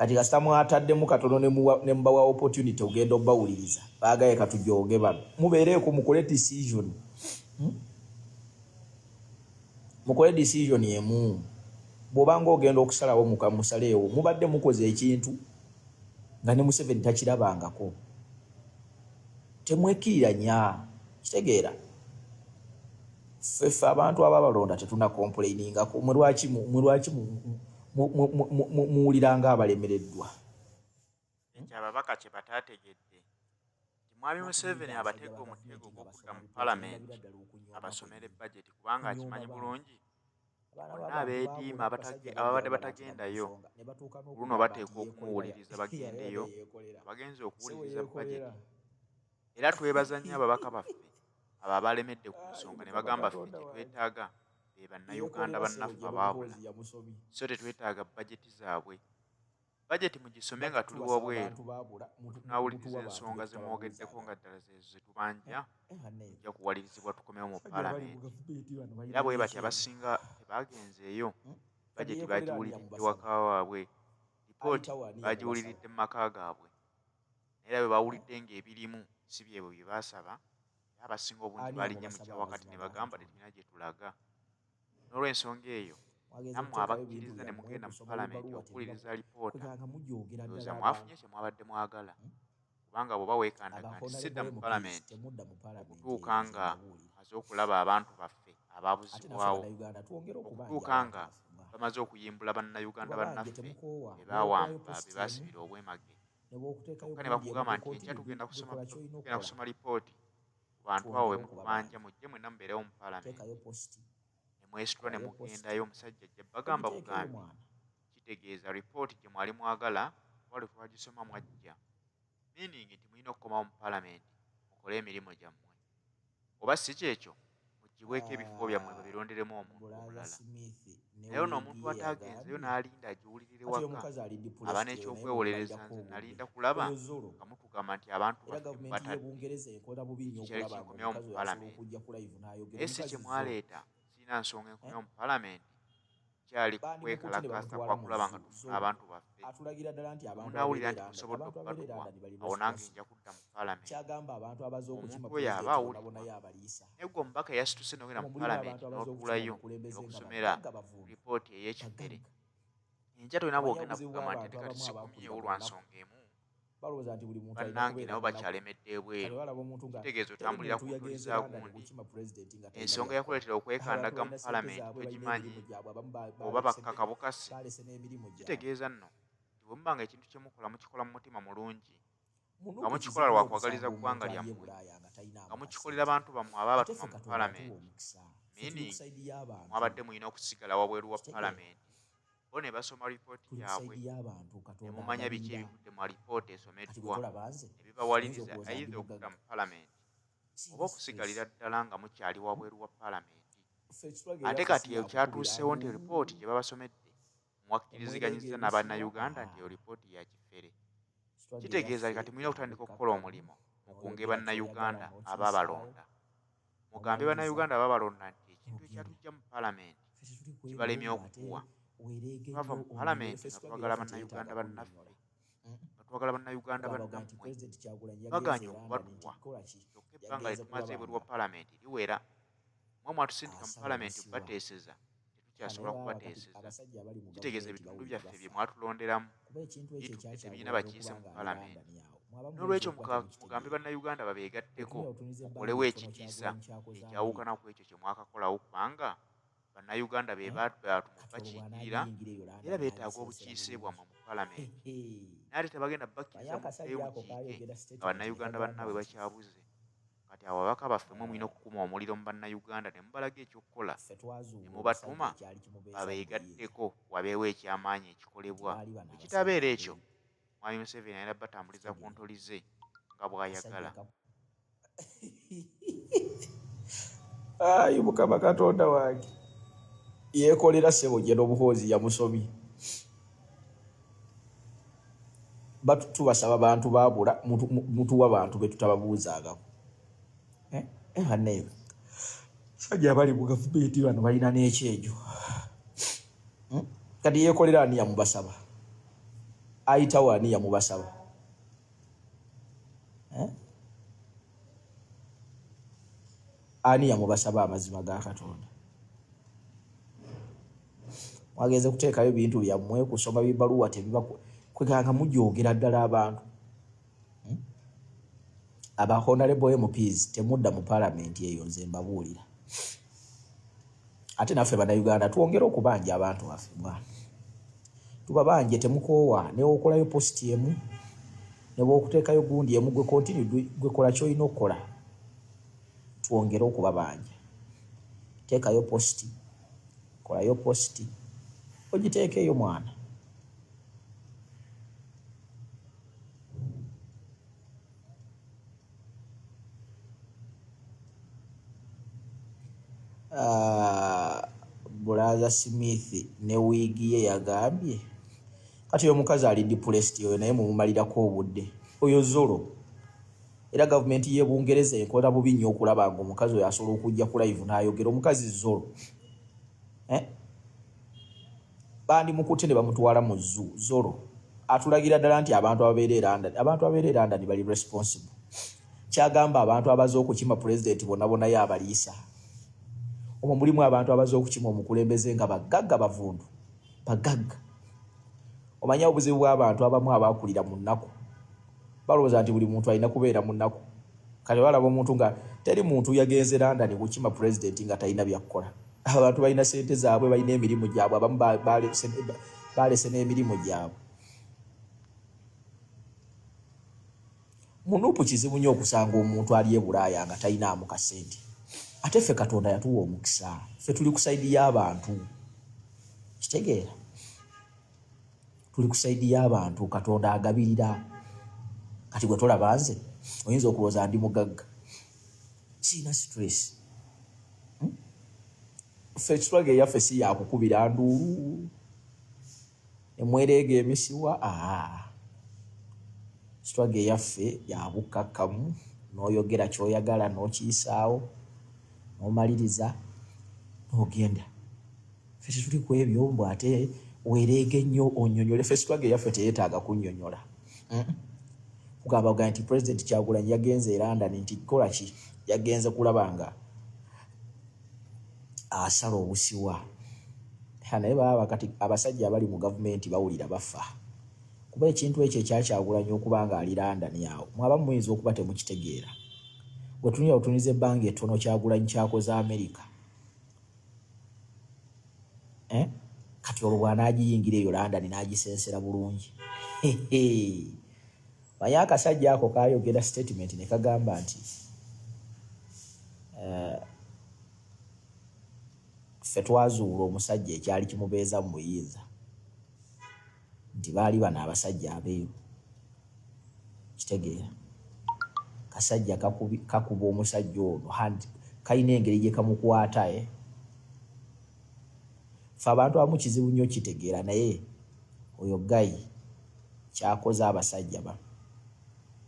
kati kasita mwataddemu katono ne mbawa opportunity ogenda obbawuliriza baagaye katujooge bano mubeereeko mukole decision mukole decision emu bw'obanga ogenda okusalawo mukamusaleewo mubadde mukoze ekintu nga ne Museveni takirabangako temwekiriranya kitegeera ffe abantu ababalonda tetuna complainingako mulwaki muwuliranga abalemereddwa ababaka kye bataategedde Mwami Museveni abateeka omutego gw'okudda mu palamenti abasomera ebbajeti kubanga akimanyi bulungi bonna abeediima ababadde batagendayo luno bateekwa okumuwuliriza bagendeyo abagenzi okuwuliriza bajeti era twebaza nnyo ababaka baffe abo abalemedde ku nsonga ne bagamba ffe tetwetaaga be bannayuganda bannaffe abaabula so tetwetaaga bajeti zaabwe bajeti mugisome nga tuli wabweru tunawuliriza ensonga ze mwogeddeko nga ddala zetubanja ojja kuwalirizibwa tukomewo mu palamenti era bwe bati abasinga tebagenzeeyo bajeti bagiwuliridde waka waabwe lipooti bagiwuliridde mu maka gaabwe era bwe bawulidde ng'ebirimu si byebwe bye baasaba era abasinga obungi balinnya mu kyawakati ne bagamba tetulina gye tulaga n'olw'ensonga eyo nammwe abakkiriza ne mugenda mu palamenti okuwuliriza lipoota ndowooza mwafunye kye mwabadde mwagala kubanga bw'oba weekandaga nti sidda mu palamenti okutuuka nga maze okulaba abantu baffe abaabuzibwawo okutuuka nga bamaze okuyimbula bannayuganda bannaffe be baawamba be baasibira obwemage kyokka ne bakugamba nti enkya tugenda kusoma lipooti ku bantu abo be mutubanja mujje mwenna mubeerewo mu palamenti mwesitula ne mugendayo omusajja ajja bagamba bugambi kitegeeza lipooti gye mwali mwagala wali twagisoma mwajja meaning nti mulina okukomawo mu palamenti mukole emirimu gyammwe oba si kyekyo mugibweko ebifo byammwe babironderemu omuntu omulala naye ono omuntu ataagenzeyo n'alinda agiwulirire waka aba n'ekyokwewolereza nze nalinda kulaba nga mutugamba nti abantu baffe mubatadde kyali kinkomyewo mu palamenti naye si kye mwaleeta sirina nsonga enkomyewo mu palamenti kyali kwekalakasa kwa kulaba nga tufuna abantu baffe munaawulira nti musobodde okubatuwa awo nange nja kudda mu palamenti omuntu oyo aba awulirwa naye gwe omubaka eyasituse nogenda mu palamenti n'otuulayo ne bakusomera lipooti ey'ekifere enkya tolina bwogenda kugamba nti ate kati sikomyewo lwa nsonga emu bannange nabo bakyalemedde ebweru kitegeeza otambulira ku ntoli za gundi ensonga yakuleetera okwekandaga mu palamenti togimanyi oba bakkaka bukasi kitegeeza nno nti bwe muba nga ekintu kye mukola mukikola mu mutima mulungi nga mukikola lwa kwagaliza ggwanga lyammwe nga mukikolera bantu bammwe aba abatuma mu palamenti meaning mwabadde mulina okusigala wabweru wa palamenti bo ne basoma lipooti yaabwe ne mumanya biki ebivudde mu lipooti esomeddwa ne bibawaliriza ayinza okudda mu palamenti oba okusigalira ddala nga mukyali wabweru wa palamenti ate kati eyo kyatuuseewo nti lipooti gye babasomedde mwakkiriziganyizza n'abannayuganda nti eyo lipooti ya kifere kitegeeza kati mulina okutandika okukola omulimo mukunge bannayuganda abaabalonda mugambe bannayuganda abaabalonda nti ekintu ekyatujja mu palamenti kibalemye okutuwa twava mu palamenti nga twagala bannayuganda bannaffe nga twagala bannayuganda bannammwe baganye okubatuwa kyokka ebbanga lye tumaze ebweru wa palamenti liwera mwe mwatusindika mu palamenti kubateeseza tetukyasobola kubateeseza kitegeeza ebitundu byaffe bye mwatulonderamu bitudde tebirina bakiise mu palamenti n'olwekyo mugambe bannayuganda babeegatteko mukolewo ekitiisa ekyawukana ku ekyo kye mwakakolawo kubanga bannayuganda be batuma bakiikirira era beetaaga obukiise bwammwe mu palamenti naye ate tebagenda bakkiriza muddeyo mukiike nga bannayuganda bannaabwe bakyabuze kati abo ababaka baffe mwe mulina okukuma omuliro mu bannayuganda ne mubalaga ekyokukola ne mubatuma babeegatteko wabeewo ekyamaanyi ekikolebwa ekitabeera ekyo Mwami Museveni ayina batambuliza ku ntoli ze nga bw'ayagala. Ayi Mukama Katonda wange yeekolera ssebo gye n'obuhoozi yamusomi tubasaba bantu baabula mutuwa bantu be tutababuuzaagako haneewe sajja abali mu gavumenti bano balina n'ekyejo kati yeekolera ani yamubasaba ayitawo ani yamubasaba ani yamubasaba amazima ga Katonda mwageze kuteekayo ebintu byammwe kusoma bibaluwa tebiba kweganga mujogera ddala abantu aba honorable MPs temudda mu parliament eyo nze mbabuulira ate naffe bannayuganda twongere okubanja abantu baffe bwana tubabanje temukoowa ne okolayo post emu ne bwokuteekayo gundi emu gwe continue gwe kola kyolina okukola twongere okubabanja teekayo post kolayo post ogiteekeeyo mwana Brother Smith ne wigi ye yagambye kati yo mukazi ali depressed yo naye mumumalirako obudde oyo zolo era government ye Bungereza ekola bubi nnyo okulaba ngo omukazi oyo asobola okujja ku live n'ayogera omukazi zolo bandi mukutte ne bamutwala mu zoo zolo atulagira ddala nti abantu ababeera London bali responsible kyagamba abantu abaze okukima president bonna yabaliisa omwo mulimu abantu abaze okukima omukulembeze nga bagagga bavundu bagagga omanya obuzibu bw'abantu abamu abakulira mu nnaku balowooza nti buli muntu alina kubeera mu nnaku kale balaba omuntu nga teri muntu yagenze London kukima president nga talina byakukola abantu balina sente zaabwe balina emirimu gyabwe abamu balese n'emirimu gyabwe munuupu kizibu nnyo okusanga omuntu ali e Bulaaya nga talinaamu kasente ate ffe Katonda yatuwa omukisa ffe tuli ku saidi y'abantu kitegeera tuli ku saidi y'abantu Katonda agabirira kati gwe tolaba nze oyinza okulowooza ndi mugagga sina stress ffe struggle yaffe si yakukubira nduulu emwereega emisiwa struggle yaffe yabukkakkamu n'oyogera ky'oyagala n'okiyisaawo n'omaliriza n'ogenda ffe tuli ku ebyo mbu ate weereege nnyo onnyonnyole ffe struggle yaffe teyeetaaga kunnyonnyola kugamba nti president Kyagulanyi yagenze e London nti kola ki yagenze kulaba nga asala obusiwa naye baba kati abasajja abali mu gavumenti bawulira bafa kuba ekintu ekyo Kyagulanyi okuba nga ali London yawo mwaba muyinza okuba temukitegeera bwe tunyira otuniza ebbanga ettono Kyagulanyi kyakoze America kati olwo bw'anaagiyingira eyo London n'agisensera bulungi manye akasajja ako kaayogera statement ne kagamba nti ffe twazuula omusajja ekyali kimubeeza mu buyinza nti baali bano abasajja abeeru kitegeera kasajja kakuba omusajja ono kalina engeri gye kamukwata ffe abantu abamu kizibu nnyo kitegeera naye oyo gayi kyakoze abasajja bano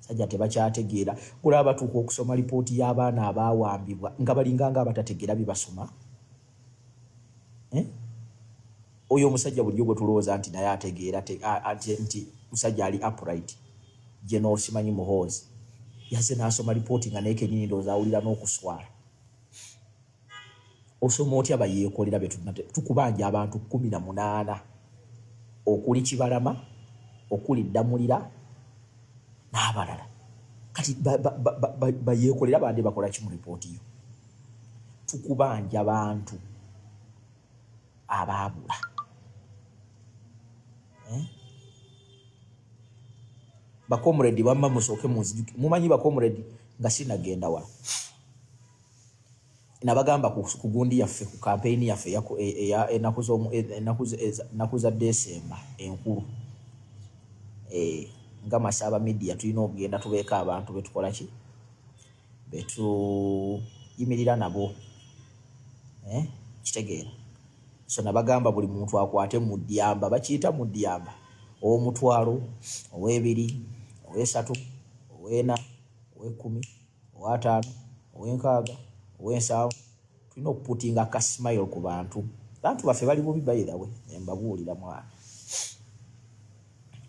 sajja tebakyategeera kulaba batuuka okusoma lipooti y'abaana abaawambibwa nga balinganga abatategeera bibasoma oyo omusajja bulijjo gwe tulowooza nti naye ategeera nti musajja ali upright gye noosimanyi muhoozi yaze n'asoma lipooti nga naye kenyini ndowooza awulira n'okuswala osoma otya bayeekolera tukubanja abantu 18 okuli Kibalama okuli Ddamulira n'abalala kati bayeekolera bande bakola ki mu lipooti yo tukubanja abantu abaabula bakomredi bamma musooke munzijuki mumanyi bakomredi nga sinagenda wala nabagamba ku gundi yaffe ku campaign yaffe enaku za December enkulu nga masaba media tulina okugenda tubeeka abantu betukola ki betuyimirira nabo kitegeera so nabagamba buli muntu akwate mu ddiyamba bakiyita mu ddiyamba ow'omutwalo ow'ebiri ow'esatu ow'ena ow'ekkumi ow'ataano ow'enkaaga ow'ensanvu tulina okuputinga akasmile ku bantu baffe bali bubi by the way mbabuulira mwana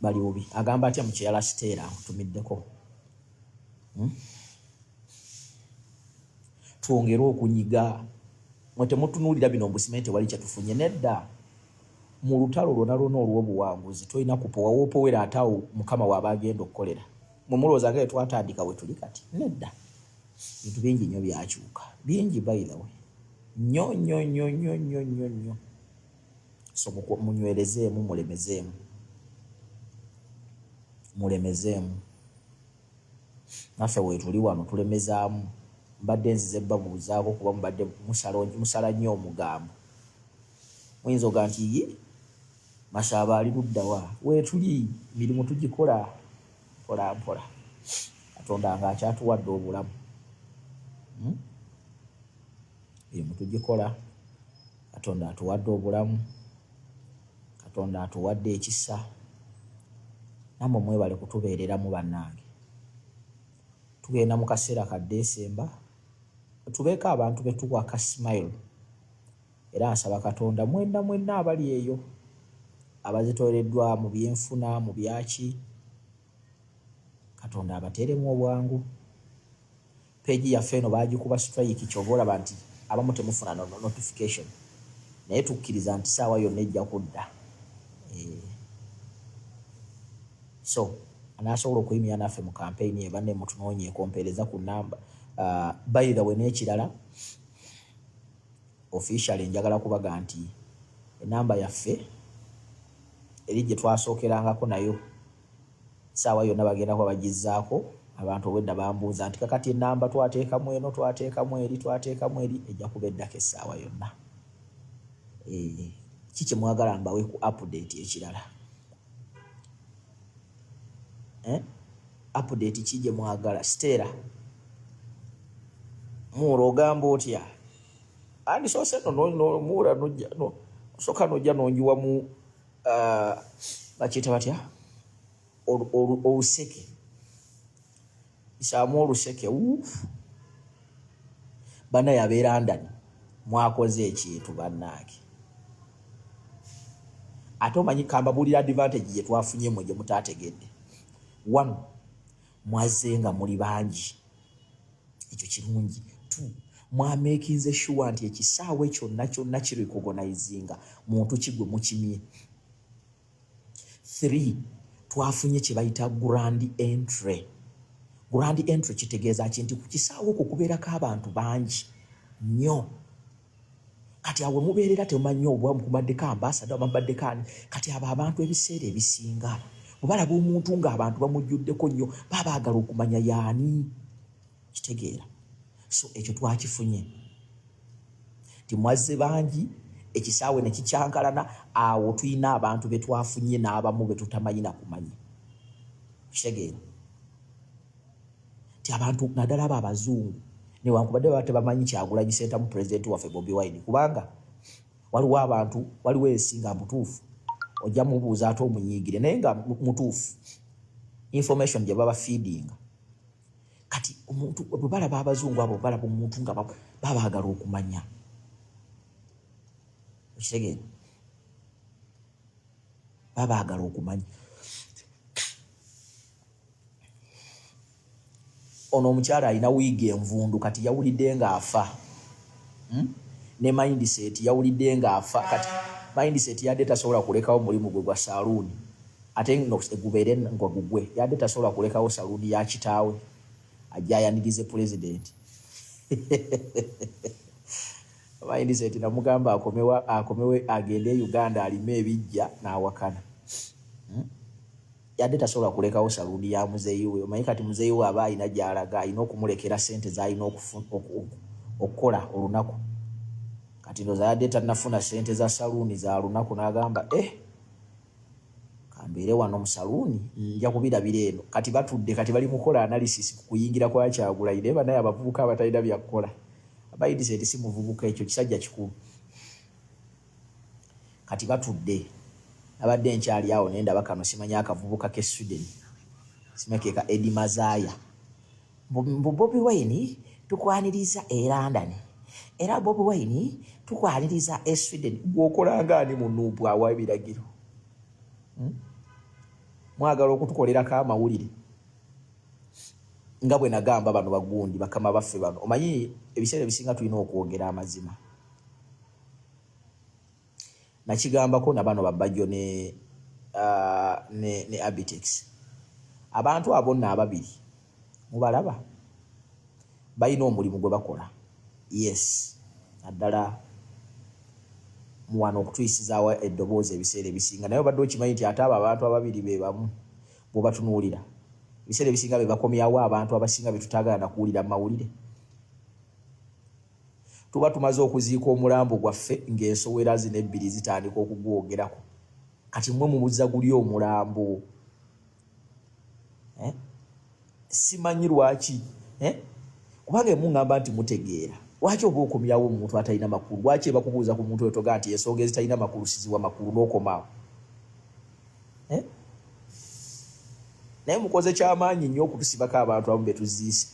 bali obi agamba atya mu kyala Stella tumiddeko tuongera okunyiga mwete mutunuulira bino mbusimenti wali kyatufunye nedda mu lutalo lwonna olw'obuwanguzi tolina kupowa woopowera ataawo mukama waaba agenda okukolera mwe mulowooza nga twatandika we tuli kati nedda bintu bingi nnyo byakyuka bingi by the way nnyo so munywerezeemu mulemezeemu naffe weetuli wano tulemezaamu mbadde nzize babuuzaako kuba mubadde musala nnyo omugambo muyinza oga nti Masaba ali luddawa weetuli mirimu tugikola mpola Katonda nga akyatuwadde obulamu mirimu tugikola Katonda atuwadde obulamu Katonda atuwadde ekisa namwe mwebale kutubeereramu bannange tugenda mu kaseera ka Desemba tubeeko abantu betuwa ka smile era nsaba Katonda mwenna abali eyo abazitoleddwa mu byenfuna mu byaki Katonda abateeremu obwangu peegi yaffe eno baagikuba strike kyova olaba nti abamu temufuna notification naye tukkiriza nti saawa yonna ejja kudda so anaasobola okuyimira naffe mu campaign ebanne mutunoonye ekompereza ku namba by the way n'ekirala officially njagala kubaga nti enamba yaffe eri gye twasookerangako nayo saawa yonna bagenda kuba bagizzaako abantu obwedda bambuuza nti kakati enamba twateekamu eno twateekamu eri ejja kuba eddako essaawa yonna kiki mwagala mbawe ku update ekirala update ki gye mwagala Stella muura ogamba otya andi soose no muura soka nojja nonjiwa mu bakiyita batya oluseke isaamu oluseke banna yabeera ndani mwakoze ekintu bannaage ate omanyi kambabulira advantage gye twafunyemu gye mutaategedde one mwazze nga muli bangi ekyo kirungi two mwamakinze sure nti ekisaawe kyonna kiri recognizinga muntu kigwe mukimye three twafunye kye bayita grand entry kitegeeza nti ku kisaawe okwo kubeerako abantu bangi nnyo kati awe mubeerera temumanyi obwa mukubaddeko ambasada babaddeko ani kati abo abantu ebiseera ebisinga bwebalaba omuntu ng'abantu bamujjuddeko nnyo babaagala okumanya yaani kitegeera so ekyo twakifunye timwazze bangi ekisaawe ne kikyankalana awo tulina abantu be twafunye n'abamu be tutamanyi na kumanya kitegeera ti abantu naddala abo abazungu newankubadde baba tebamanyi Kyagulanyi Ssentamu pulezidenti waffe Bobi Wine kubanga waliwo ensinga mutuufu ojja mubuuza ate omunyiigire naye nga mutuufu information gye baba feedinga kati omuntu bwe balaba abazungu abo balaba omuntu nga babaagala okumanya ekitegeera babaagala okumanya ono omukyala alina wiigi envundu kati yawulidde ng'afa ne mindset yawulidde ng'afa kati mindset yadde tasobola kulekawo mulimu gwe gwa saluuni ate gubeere nga gugwe yadde tasobola kulekawo saluuni ya kitaawe ajja ayanirize pulezidenti mindset namugamba akomewe agende e Uganda alime ebijja n'awakana yadde tasobola kulekawo saluuni ya muzeeyi we omanyi kati muzeeyi we aba alina gy'alaga alina okumulekera ssente z'alina okukola olunaku kati ndowooza yadde tannafuna ssente za saluuni za lunaku n'agamba kambeere wano mu saluuni nja kubirabira eno kati batudde kati bali mukola analysis ku kuyingira kwa Kyagulanyi naye banaye abavubuka abatalina byakukola abayindiseti si muvubuka ekyo kisajja kikulu kati batudde abadde nkyali awo naye ndaba kano simanyi akavubuka k'e Sweden simekeeka Edi Mazaya Bobi Wine tukwaniriza e London era Bobi Wine tukwaniriza e Sweden gwokolanga ani mu nuupu awa ebiragiro mwagala okutukolerako amawulire nga bwe nagamba bano bagundi bakama baffe bano. Omanyi ebiseera ebisinga tulina okwogera amazima. Nakigambako na bano babajjo ne Abitex. Abantu abonna ababiri mubalaba balina omulimu gwe bakola. Yes, naddala muwano okutuyisizaawo eddoboozi ebiseera ebisinga, naye obadde okimanyi nti ate abo abantu ababiri be bamu bw'obatunuulira ebiseera ebisinga be bakomyawo abantu abasinga be tutaagala na kuwulira mu mawulire. Tuba tumaze okuziika omulambo gwaffe ng'ensowera zino ebbiri zitandika okugwogerako. Kati mmwe mubuza guli omulambo. Simanyi lwaki. Kubanga emuŋŋamba nti mutegeera. Lwaki oba okomyawo omuntu atalina makulu? Lwaki ebakubuuza ku muntu etoga nti ensonga ezitalina makulu siziwa makulu n'okomaawo? Naye mukoze kyamaanyi nnyo okutusibako abantu abamu be tuziise.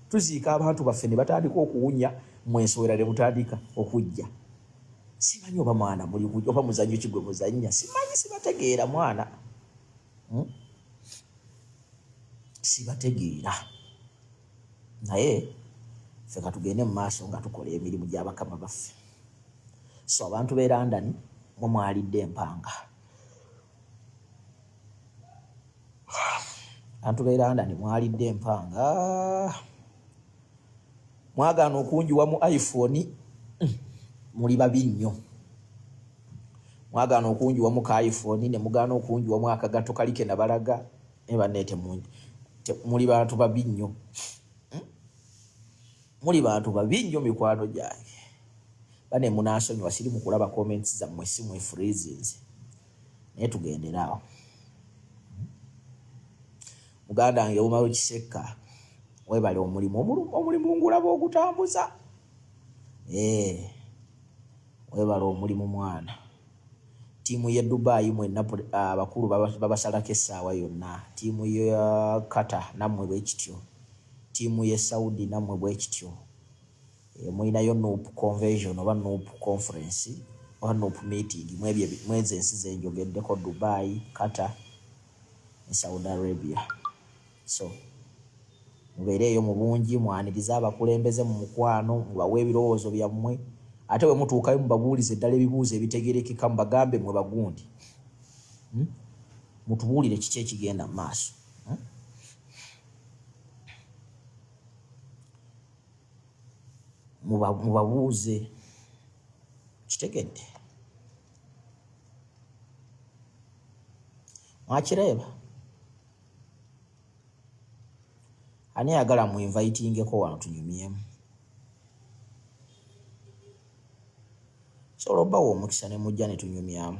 Tuziika abantu baffe ne batandika okuwunya, mwensowera ne mutandika okujja. Simanyi oba mwana muli kujja oba muzannyo ki gwe muzannya. Simanyi, sibategeera mwana. Sibategeera. Naye ffe katugende mu maaso nga tukola emirimu gy'abakama baffe. So abantu b'e London mwe mwalidde empanga. Abantu b'e London mwalidde empanga. Mwagaana okunjuwa mu iPhone, muli babi nnyo. Mwagaana okunjuwa mu ka iPhone ne mugaana okunjuwa mu akagato kalike na balaga. Banneete muli bantu babi nnyo. Muli bantu babi nnyo mikwano gyange. Bane munaasonyiwa siri mu kulaba comments zammwe si mwe freezes. Naye tugenderaawo. Muganda wange Omaro Kisekka, webale omulimu ngulaba ogutambuza. Webale omulimu mwana. Tiimu ye Dubai mwenna abakulu babasalako essaawa yonna. Tiimu ye Qatar nammwe bwe kityo. Tiimu ye Saudi nammwe bwe kityo. Mulinayo NUP convention oba NUP conference oba NUP meeting mwezi ensi ze njogeddeko Dubai, Qatar ne Saudi Arabia. So mubeereeyo mu bungi, mwaniriza abakulembeze mu mukwano, mubawe ebirowoozo byammwe. Ate bwe mutuukayo mubabuulize ddala ebibuuzo ebitegeerekeka, mubagambe mwe bagundi. Mutubuulire kiki ekigenda mu maaso. Mubabuuze. Kitegedde? Mwakireeba? Ani ayagala mu invitingeko wano tunyumyemu? Sobola obbawo omukisa ne mujja ne tunyumyamu.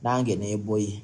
Nange neeboye.